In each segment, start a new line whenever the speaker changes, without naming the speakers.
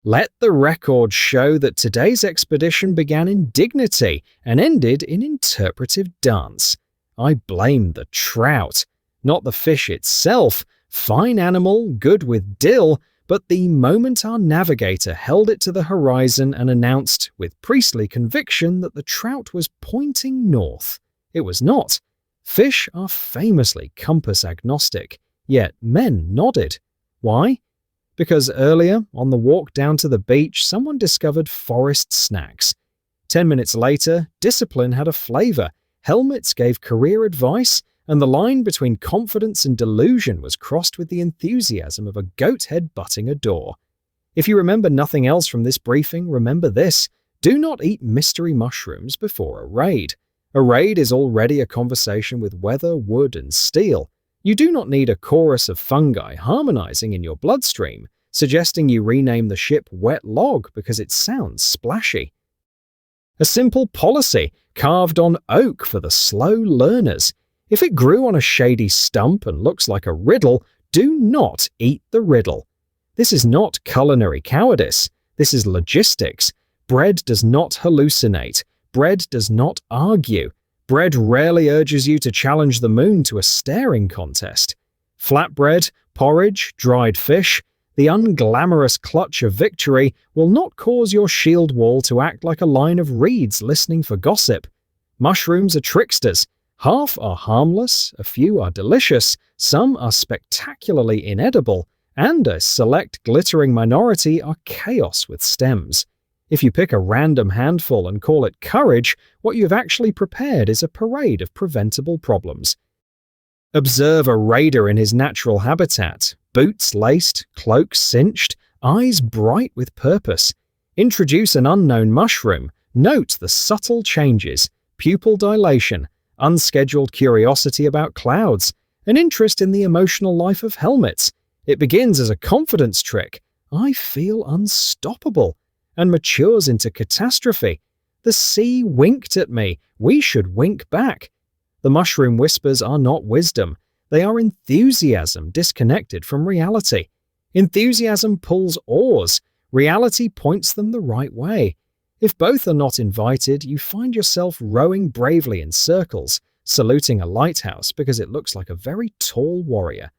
Let the record show that today's expedition began in dignity and ended in interpretive dance. I blame the trout, not the fish itself. Fine animal, good with dill, but the moment our navigator held it to the horizon and announced, with priestly conviction, that the trout was pointing north, it was not. Fish are famously compass agnostic, yet men nodded. Why? Because earlier, on the walk down to the beach, someone discovered forest snacks. 10 minutes later, discipline had a flavor, helmets gave career advice, and the line between confidence and delusion was crossed with the enthusiasm of a goat head butting a door. If you remember nothing else from this briefing, remember this: do not eat mystery mushrooms before a raid. A raid is already a conversation with weather, wood, and steel. You do not need a chorus of fungi harmonizing in your bloodstream, suggesting you rename the ship Wet Log because it sounds splashy. A simple policy carved on oak for the slow learners. If it grew on a shady stump and looks like a riddle, do not eat the riddle. This is not culinary cowardice. This is logistics. Bread does not hallucinate. Bread does not argue. Bread rarely urges you to challenge the moon to a staring contest. Flatbread, porridge, dried fish, the unglamorous clutch of victory will not cause your shield wall to act like a line of reeds listening for gossip. Mushrooms are tricksters. Half are harmless, a few are delicious, some are spectacularly inedible, and a select glittering minority are chaos with stems. If you pick a random handful and call it courage, what you have actually prepared is a parade of preventable problems. Observe a raider in his natural habitat, boots laced, cloak cinched, eyes bright with purpose. Introduce an unknown mushroom, note the subtle changes, pupil dilation, unscheduled curiosity about clouds, an interest in the emotional life of helmets. It begins as a confidence trick, I feel unstoppable, and matures into catastrophe. The sea winked at me, we should wink back. The mushroom whispers are not wisdom, they are enthusiasm disconnected from reality. Enthusiasm pulls oars, reality points them the right way. If both are not invited, you find yourself rowing bravely in circles, saluting a lighthouse because it looks like a very tall warrior.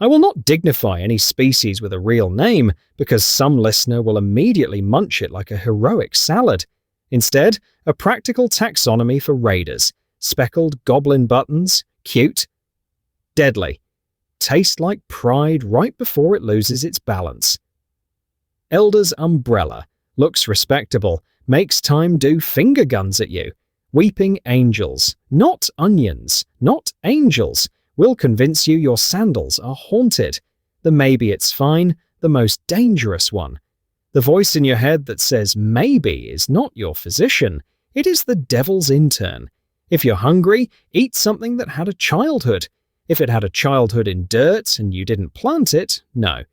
I will not dignify any species with a real name because some listener will immediately munch it like a heroic salad. Instead, a practical taxonomy for raiders: speckled goblin buttons, cute, deadly, taste like pride right before it loses its balance. Elder's umbrella, looks respectable, makes time do finger guns at you. Weeping angels, not onions, not angels, will convince you your sandals are haunted. The maybe it's fine, the most dangerous one. The voice in your head that says maybe is not your physician, it is the devil's intern. If you're hungry, eat something that had a childhood. If it had a childhood in dirt and you didn't plant it, no.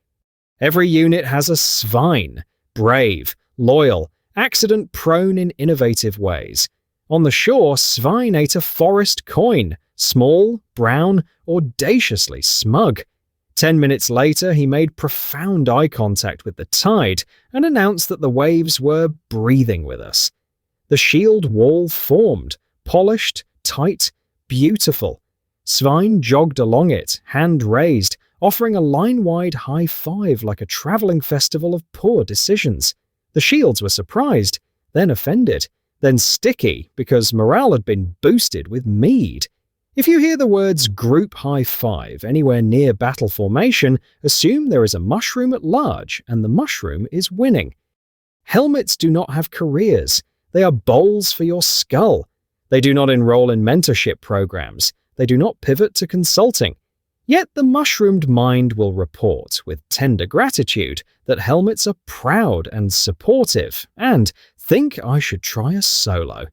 Every unit has a Svein, brave, loyal, accident-prone in innovative ways. On the shore, Svein ate a forest coin, small, brown, audaciously smug. 10 minutes later, he made profound eye contact with the tide and announced that the waves were breathing with us. The shield wall formed, polished, tight, beautiful. Svein jogged along it, hand raised, offering a line-wide high five like a traveling festival of poor decisions. The shields were surprised, then offended, then sticky because morale had been boosted with mead. If you hear the words group high five anywhere near battle formation, assume there is a mushroom at large and the mushroom is winning. Helmets do not have careers. They are bowls for your skull. They do not enroll in mentorship programs. They do not pivot to consulting. Yet the mushroomed mind will report with tender gratitude that helmets are proud and supportive and think I should try a solo.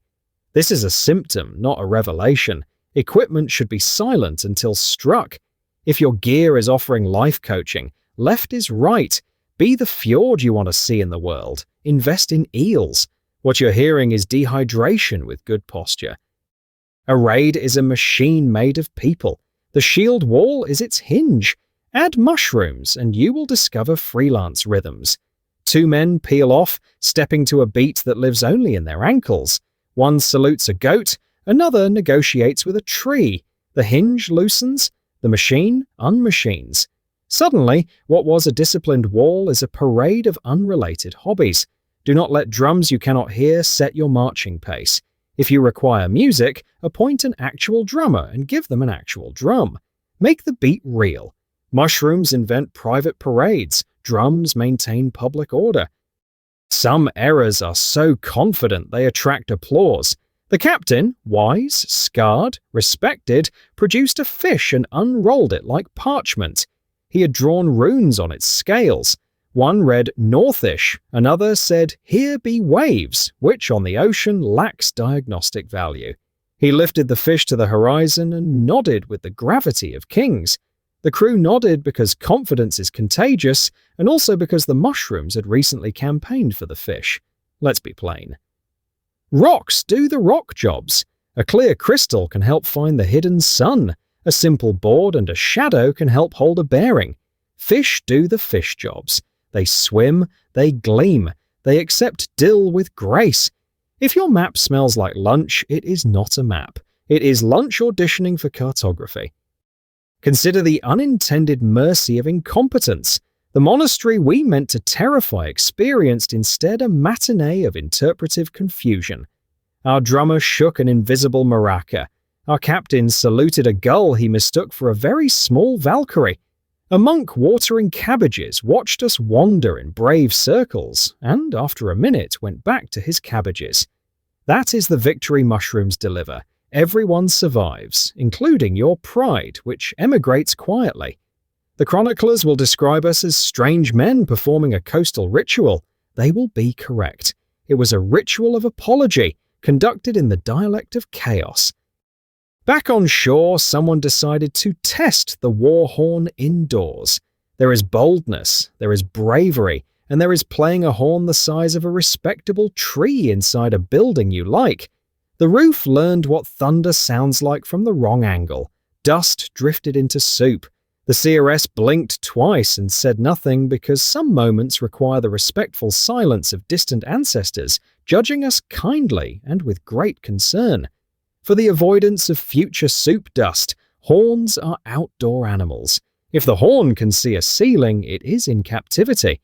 This is a symptom, not a revelation. Equipment should be silent until struck. If your gear is offering life coaching, left is right. Be the fjord you want to see in the world. Invest in eels. What you're hearing is dehydration with good posture. A raid is a machine made of people. The shield wall is its hinge. Add mushrooms and you will discover freelance rhythms. Two men peel off, stepping to a beat that lives only in their ankles. One salutes a goat, another negotiates with a tree. The hinge loosens, the machine unmachines. Suddenly, what was a disciplined wall is a parade of unrelated hobbies. Do not let drums you cannot hear set your marching pace. If you require music, appoint an actual drummer and give them an actual drum. Make the beat real. Mushrooms invent private parades. Drums maintain public order. Some errors are so confident they attract applause. The captain, wise, scarred, respected, produced a fish and unrolled it like parchment. He had drawn runes on its scales. One read northish, another said, "Here be waves," which on the ocean lacks diagnostic value. He lifted the fish to the horizon and nodded with the gravity of kings. The crew nodded because confidence is contagious, and also because the mushrooms had recently campaigned for the fish. Let's be plain. Rocks do the rock jobs. A clear crystal can help find the hidden sun. A simple board and a shadow can help hold a bearing. Fish do the fish jobs. They swim, they gleam, they accept dill with grace. If your map smells like lunch, it is not a map. It is lunch auditioning for cartography. Consider the unintended mercy of incompetence. The monastery we meant to terrify experienced instead a matinee of interpretive confusion. Our drummer shook an invisible maraca. Our captain saluted a gull he mistook for a very small Valkyrie. A monk watering cabbages watched us wander in brave circles, and after a minute went back to his cabbages. That is the victory mushrooms deliver. Everyone survives, including your pride, which emigrates quietly. The chroniclers will describe us as strange men performing a coastal ritual. They will be correct. It was a ritual of apology, conducted in the dialect of chaos. Back on shore, someone decided to test the war horn indoors. There is boldness, there is bravery, and there is playing a horn the size of a respectable tree inside a building you like. The roof learned what thunder sounds like from the wrong angle. Dust drifted into soup. The CRS blinked twice and said nothing because some moments require the respectful silence of distant ancestors, judging us kindly and with great concern. For the avoidance of future soup dust, horns are outdoor animals. If the horn can see a ceiling, it is in captivity.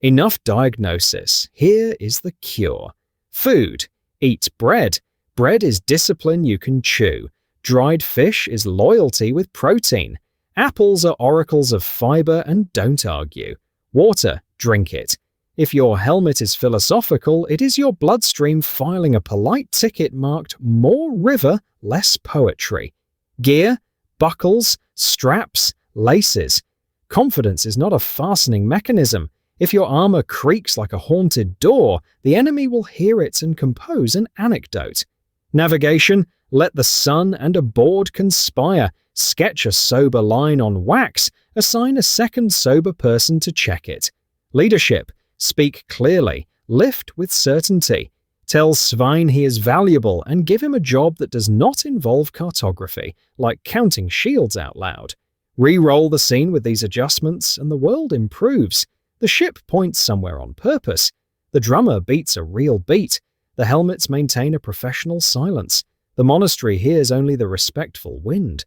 Enough diagnosis. Here is the cure. Food. Eat bread. Bread is discipline you can chew. Dried fish is loyalty with protein. Apples are oracles of fiber and don't argue. Water, drink it. If your helmet is philosophical, it is your bloodstream filing a polite ticket marked more river, less poetry. Gear, buckles, straps, laces. Confidence is not a fastening mechanism. If your armor creaks like a haunted door, the enemy will hear it and compose an anecdote. Navigation, let the sun and a board conspire. Sketch a sober line on wax. Assign a second sober person to check it. Leadership, speak clearly. Lift with certainty. Tell Svein he is valuable and give him a job that does not involve cartography, like counting shields out loud. Re-roll the scene with these adjustments and the world improves. The ship points somewhere on purpose. The drummer beats a real beat. The helmets maintain a professional silence. The monastery hears only the respectful wind.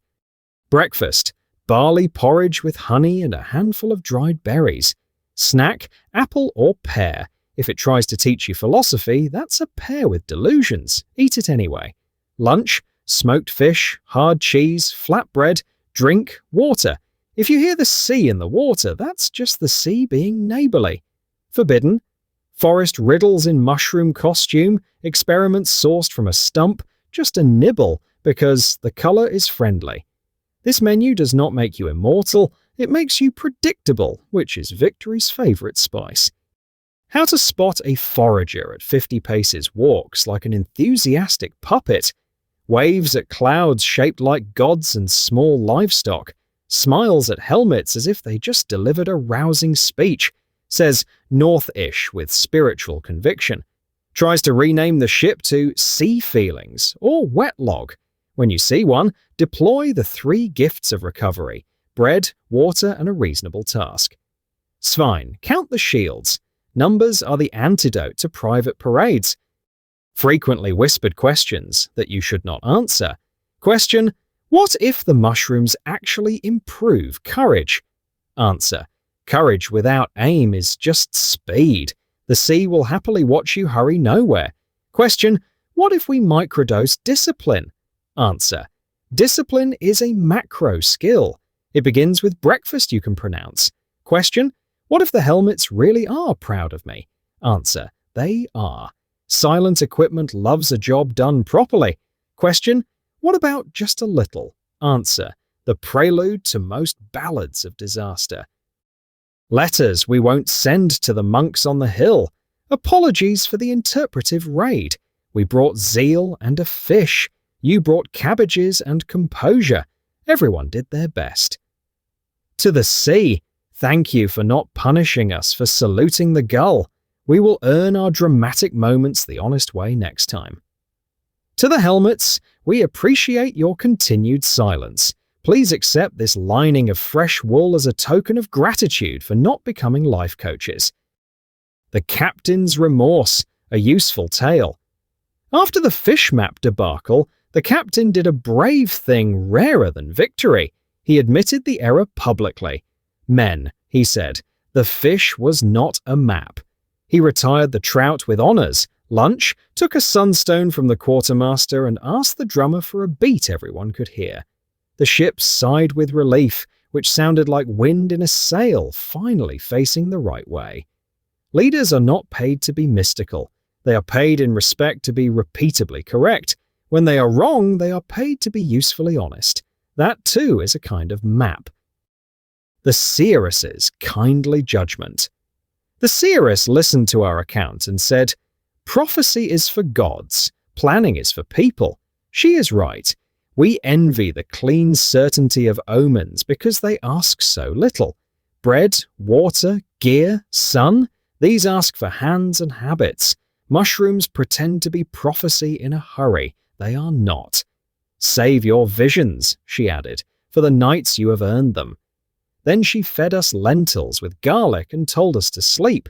Breakfast. Barley porridge with honey and a handful of dried berries. Snack. Apple or pear. If it tries to teach you philosophy, that's a pear with delusions. Eat it anyway. Lunch. Smoked fish, hard cheese, flatbread. Drink. Water. If you hear the sea in the water, that's just the sea being neighborly. Forbidden. Forest riddles in mushroom costume, experiments sourced from a stump, just a nibble because the color is friendly. This menu does not make you immortal, it makes you predictable, which is victory's favorite spice. How to spot a forager at 50 paces walks like an enthusiastic puppet. Waves at clouds shaped like gods and small livestock. Smiles at helmets as if they just delivered a rousing speech, says north-ish with spiritual conviction, tries to rename the ship to Sea Feelings or Wet Log. When you see one, deploy the 3 gifts of recovery: bread, water, and a reasonable task. Svein, count the shields. Numbers are the antidote to private parades. Frequently whispered questions that you should not answer. Question: what if the mushrooms actually improve courage? Answer: courage without aim is just speed. The sea will happily watch you hurry nowhere. Question: what if we microdose discipline? Answer: discipline is a macro skill. It begins with breakfast you can pronounce. Question: what if the helmets really are proud of me? Answer: they are. Silent equipment loves a job done properly. Question: what about just a little? Answer: the prelude to most ballads of disaster. Letters we won't send to the monks on the hill. Apologies for the interpretive raid. We brought zeal and a fish. You brought cabbages and composure. Everyone did their best. To the sea, thank you for not punishing us for saluting the gull. We will earn our dramatic moments the honest way next time. To the helmets, we appreciate your continued silence. Please accept this lining of fresh wool as a token of gratitude for not becoming life coaches. The Captain's Remorse, a useful tale. After the fish map debacle, the captain did a brave thing rarer than victory. He admitted the error publicly. Men, he said, the fish was not a map. He retired the trout with honours, lunch, took a sunstone from the quartermaster and asked the drummer for a beat everyone could hear. The ship sighed with relief, which sounded like wind in a sail finally facing the right way. Leaders are not paid to be mystical. They are paid in respect to be repeatably correct. When they are wrong, they are paid to be usefully honest. That too is a kind of map. The seeress's kindly judgment. The seeress listened to our account and said, prophecy is for gods, planning is for people. She is right. We envy the clean certainty of omens because they ask so little. Bread, water, gear, sun, these ask for hands and habits. Mushrooms pretend to be prophecy in a hurry. They are not. Save your visions, she added, for the nights you have earned them. Then she fed us lentils with garlic and told us to sleep.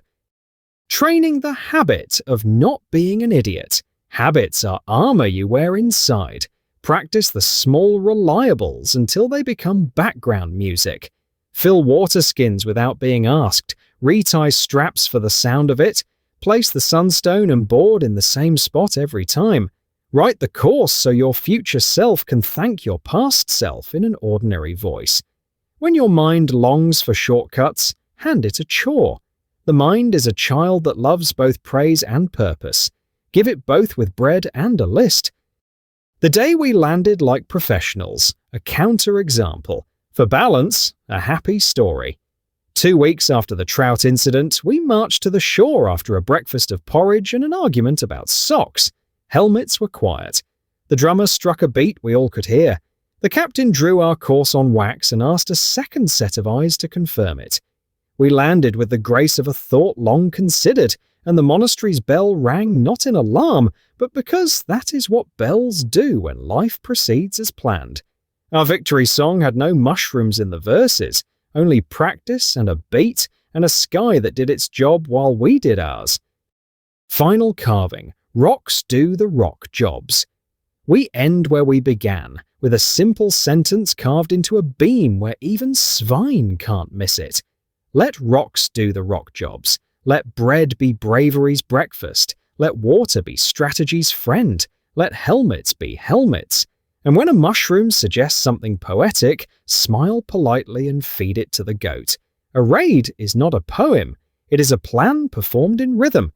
Training the habit of not being an idiot. Habits are armor you wear inside. Practice the small reliables until they become background music. Fill water skins without being asked. Retie straps for the sound of it. Place the sunstone and board in the same spot every time. Write the course so your future self can thank your past self in an ordinary voice. When your mind longs for shortcuts, hand it a chore. The mind is a child that loves both praise and purpose. Give it both with bread and a list. The day we landed like professionals, a counter-example. For balance, a happy story. 2 weeks after the trout incident, we marched to the shore after a breakfast of porridge and an argument about socks. Helmets were quiet. The drummer struck a beat we all could hear. The captain drew our course on wax and asked a second set of eyes to confirm it. We landed with the grace of a thought long considered, and the monastery's bell rang not in alarm, but because that is what bells do when life proceeds as planned. Our victory song had no mushrooms in the verses, only practice and a beat and a sky that did its job while we did ours. Final carving. Rocks do the rock jobs. We end where we began, with a simple sentence carved into a beam where even Svein can't miss it. Let rocks do the rock jobs. Let bread be bravery's breakfast. Let water be strategy's friend. Let helmets be helmets. And when a mushroom suggests something poetic, smile politely and feed it to the goat. A raid is not a poem. It is a plan performed in rhythm.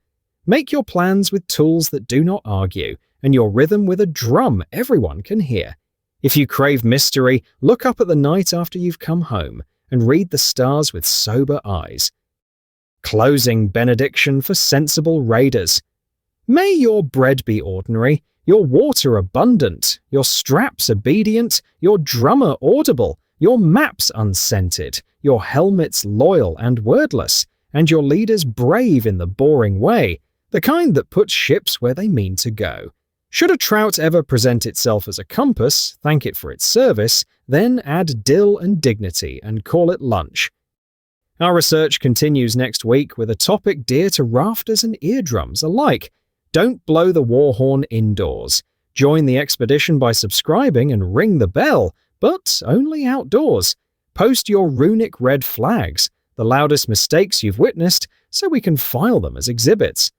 Make your plans with tools that do not argue, and your rhythm with a drum everyone can hear. If you crave mystery, look up at the night after you've come home and read the stars with sober eyes. Closing benediction for sensible raiders. May your bread be ordinary, your water abundant, your straps obedient, your drummer audible, your maps unscented, your helmets loyal and wordless, and your leaders brave in the boring way, the kind that puts ships where they mean to go. Should a trout ever present itself as a compass, thank it for its service, then add dill and dignity and call it lunch. Our research continues next week with a topic dear to rafters and eardrums alike. Don't blow the war horn indoors. Join the expedition by subscribing and ring the bell, but only outdoors. Post your runic red flags, the loudest mistakes you've witnessed, so we can file them as exhibits.